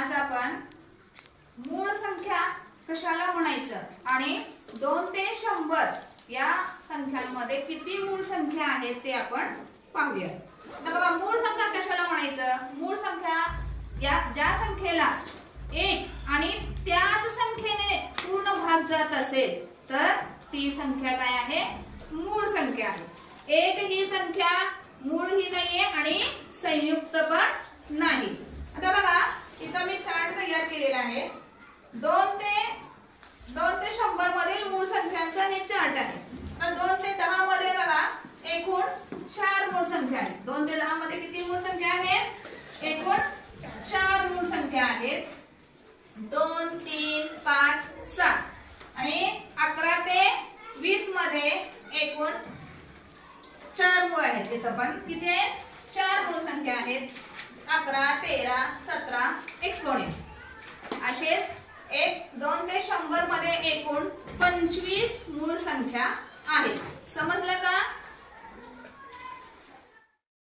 आज आपण मूळ संख्या कशाला म्हणायचं आणि 2 ते 100 या संख्यांमध्ये किती मूळ संख्या आहेत ते आपण पाहूया। तर बघा मूळ संख्या कशाला म्हणायचं। मूळ संख्या या ज्या संख्येला 1 आणि त्याच संख्येने पूर्ण भाग जात असेल तर ती संख्या काय आहे, मूळ संख्या आहे। 1 ही संख्या मूळ ही नाहीये आणि संयुक्त पण नाही। आता बघा इथं मी चार्ट तयार केलेला आहे। 2 ते 100 मधील मूळ संख्यांचा हे चार्ट आहे। तर 2 ते 10 मध्ये बघा एकूण 4 मूळ संख्या आहेत। 2 ते 10 मध्ये किती मूळ संख्या आहेत, एकूण 4 मूळ संख्या आहेत। 2 3 5 7 आणि 11 ते 20 मध्ये एकूण 4 मूळ आहेत। तिथं पण किती आहे, 4 मूळ संख्या आहेत। 11 13 17 19 असेच 2 ते 100 मध्ये एकूण 25 मूळ संख्या आहेत। समजलं।